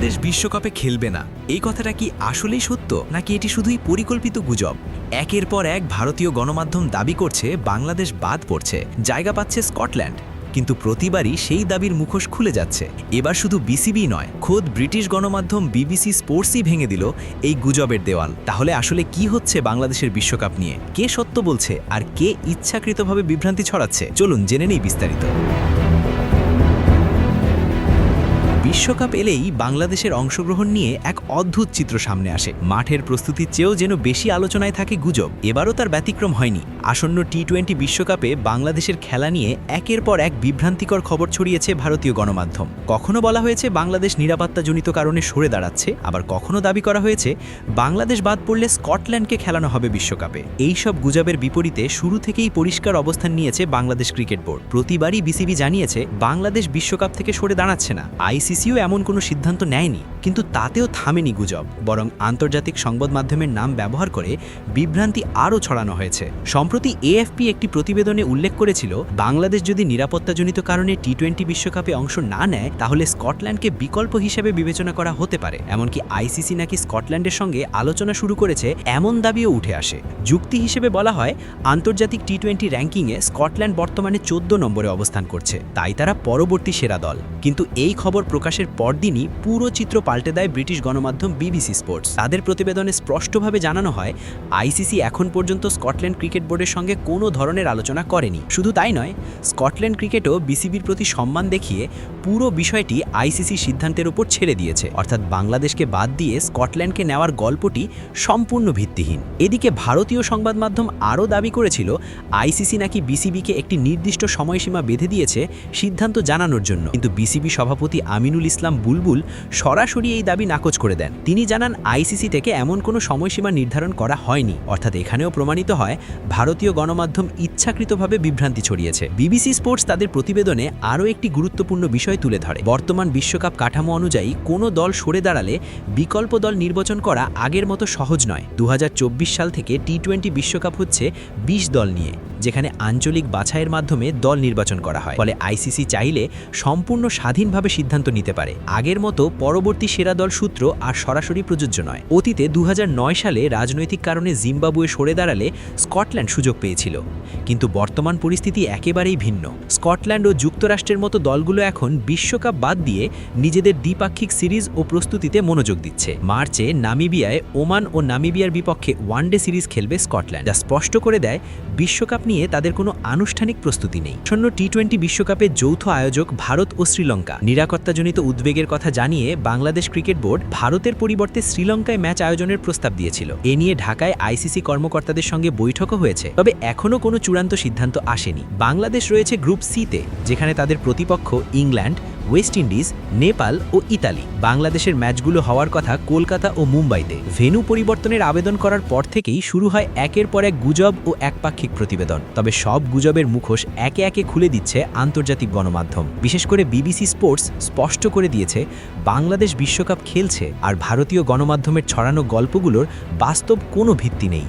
বাংলাদেশ বিশ্বকাপে খেলবে না এই কথাটা কি আসলেই সত্য নাকি এটি শুধুই পরিকল্পিত গুজব? একের পর এক ভারতীয় গণমাধ্যম দাবি করছে বাংলাদেশ বাদ পড়ছে, জায়গা পাচ্ছে স্কটল্যান্ড। কিন্তু প্রতিবারই সেই দাবির মুখোশ খুলে যাচ্ছে। এবার শুধু বিসিবি নয়, খোদ ব্রিটিশ গণমাধ্যম বিবিসি স্পোর্টসই ভেঙে দিল এই গুজবের দেওয়াল। তাহলে আসলে কি হচ্ছে বাংলাদেশের বিশ্বকাপ নিয়ে? কে সত্য বলছে আর কে ইচ্ছাকৃতভাবে বিভ্রান্তি ছড়াচ্ছে? চলুন জেনে নেই বিস্তারিত। বিশ্বকাপ এলেই বাংলাদেশের অংশগ্রহণ নিয়ে এক অদ্ভুত চিত্র সামনে আসে। মাঠের প্রস্তুতির চেয়েও যেন বেশি আলোচনায় থাকে গুজব। এবারও তার ব্যতিক্রম হয়নি। আসন্ন টি-20 বিশ্বকাপে বাংলাদেশের খেলা নিয়ে একের পর এক বিভ্রান্তিকর খবর ছড়িয়েছে ভারতীয় গণমাধ্যম। কখনো বলা হয়েছে বাংলাদেশ নিরাপত্তাজনিত কারণে সরে দাঁড়াচ্ছে, আবার কখনো দাবি করা হয়েছে বাংলাদেশ বাদ পড়লে স্কটল্যান্ডকে খেলানো হবে বিশ্বকাপে। এই সব গুজবের বিপরীতে শুরু থেকেই পরিষ্কার অবস্থান নিয়েছে বাংলাদেশ ক্রিকেট বোর্ড। প্রতিবারই বিসিবি জানিয়েছে বাংলাদেশ বিশ্বকাপ থেকে সরে দাঁড়াচ্ছে না। আইসিসিও এমন কোনো সিদ্ধান্ত নেয়নি, কিন্তু তাতেও থামেনি গুজব, বরং আন্তর্জাতিক সংবাদ মাধ্যমের নাম ব্যবহার করে বিভ্রান্তি আরও ছড়ানো হয়েছে। সম্প্রতি এএফপি একটি প্রতিবেদনে উল্লেখ করেছিল বাংলাদেশ যদি নিরাপত্তাজনিত কারণে টি-20 বিশ্বকাপে অংশ না নেয় তাহলে স্কটল্যান্ডকে বিকল্প হিসেবে বিবেচনা করা হতে পারে। এমনকি আইসিসি নাকি স্কটল্যান্ডের সঙ্গে আলোচনা শুরু করেছে এমন দাবিও উঠে আসে। যুক্তি হিসেবে বলা হয় আন্তর্জাতিক টি-20 র্যাঙ্কিংয়ে স্কটল্যান্ড বর্তমানে 14 নম্বরে অবস্থান করছে, তাই তারা পরবর্তী সেরা দল। কিন্তু এই খবর প্রকাশের পরদিনই পুরো চিত্র পাল্টে দেয় ব্রিটিশ গণমাধ্যম বিবিসি স্পোর্টস। তাদের প্রতিবেদনে স্পষ্টভাবে জানানো হয় আইসিসি এখন পর্যন্ত স্কটল্যান্ড ক্রিকেট বোর্ডের সঙ্গে কোনো ধরনের আলোচনা করেনি। শুধু তাই নয়, স্কটল্যান্ড ক্রিকেটও বিসিবির প্রতি সম্মান দেখিয়ে পুরো বিষয়টি আইসিসি সিদ্ধান্তের উপর ছেড়ে দিয়েছে। অর্থাৎ বাংলাদেশকে বাদ দিয়ে স্কটল্যান্ডকে নেওয়ার গল্পটি সম্পূর্ণ ভিত্তিহীন। এদিকে ভারতীয় সংবাদ মাধ্যম আরও দাবি করেছিল আইসিসি নাকি বিসিবিকে একটি নির্দিষ্ট সময়সীমা বেঁধে দিয়েছে সিদ্ধান্ত জানানোর জন্য, কিন্তু বিসিবি সভাপতি আমিনুল ইসলাম বুলবুল সরাসরি এই দাবি নাকচ করে দেন। তিনি জানান আইসিসি থেকে এমন কোনো সময়সীমা নির্ধারণ করা হয়নি। অর্থাৎ এখানেও প্রমাণিত হয় ভারতীয় গণমাধ্যম ইচ্ছাকৃতভাবে বিভ্রান্তি ছড়িয়েছে। বিবিসি স্পোর্টস তাদের প্রতিবেদনে আরও একটি গুরুত্বপূর্ণ বিষয় তুলে ধরে। বর্তমান বিশ্বকাপ কাঠামো অনুযায়ী কোনো দল সরে দাঁড়ালে বিকল্প দল নির্বাচন করা আগের মতো সহজ নয়। 2024 সাল থেকে টি-20 বিশ্বকাপ হচ্ছে 20 দল নিয়ে, যেখানে আঞ্চলিক বাছাইয়ের মাধ্যমে দল নির্বাচন করা হয়। ফলে আইসিসি চাইলে সম্পূর্ণ স্বাধীনভাবে সিদ্ধান্ত নিতে পারে। আগের মতো পরবর্তী সেরা দল সূত্র আর সরাসরি প্রযোজ্য নয়। অতীতে 2009 সালে রাজনৈতিক কারণে জিম্বাবুয়ে সরে দাঁড়ালে স্কটল্যান্ড সুযোগ পেয়েছিল, কিন্তু বর্তমান পরিস্থিতি একেবারেই ভিন্ন। স্কটল্যান্ড ও যুক্তরাষ্ট্রের মতো দলগুলো এখন বিশ্বকাপ বাদ দিয়ে নিজেদের দ্বিপাক্ষিক সিরিজ ও প্রস্তুতিতে মনোযোগ দিচ্ছে। মার্চে নামিবিয়ায় ওমান ও নামিবিয়ার বিপক্ষে ওয়ানডে সিরিজ খেলবে স্কটল্যান্ড, যা স্পষ্ট করে দেয় বিশ্বকাপ নিয়ে তাদের কোনো আনুষ্ঠানিক প্রস্তুতি নেই। আসন্ন টি-20 বিশ্বকাপের যৌথ আয়োজক ভারত ও শ্রীলঙ্কা নিরাপত্তাজনিত উদ্বেগের কথা জানিয়ে বাংলাদেশ ক্রিকেট বোর্ড ভারতের পরিবর্তে শ্রীলঙ্কায় ম্যাচ আয়োজনের প্রস্তাব দিয়েছিল। এ নিয়ে ঢাকায় আইসিসি কর্মকর্তাদের সঙ্গে বৈঠকও হয়েছে, তবে এখনও কোনো চূড়ান্ত সিদ্ধান্ত আসেনি। বাংলাদেশ রয়েছে গ্রুপ সিতে, যেখানে তাদের প্রতিপক্ষ ইংল্যান্ড, ওয়েস্ট ইন্ডিজ, নেপাল ও ইতালি। বাংলাদেশের ম্যাচগুলো হওয়ার কথা কলকাতা ও মুম্বাইতে। ভেন্যু পরিবর্তনের আবেদন করার পর থেকেই শুরু হয় একের পর এক গুজব ও একপাক্ষিক প্রতিবেদন। তবে সব গুজবের মুখোশ একে একে খুলে দিচ্ছে আন্তর্জাতিক গণমাধ্যম। বিশেষ করে বিবিসি স্পোর্টস স্পষ্ট করে দিয়েছে বাংলাদেশ বিশ্বকাপ খেলছে, আর ভারতীয় গণমাধ্যমের ছড়ানো গল্পগুলোর বাস্তব কোনো ভিত্তি নেই।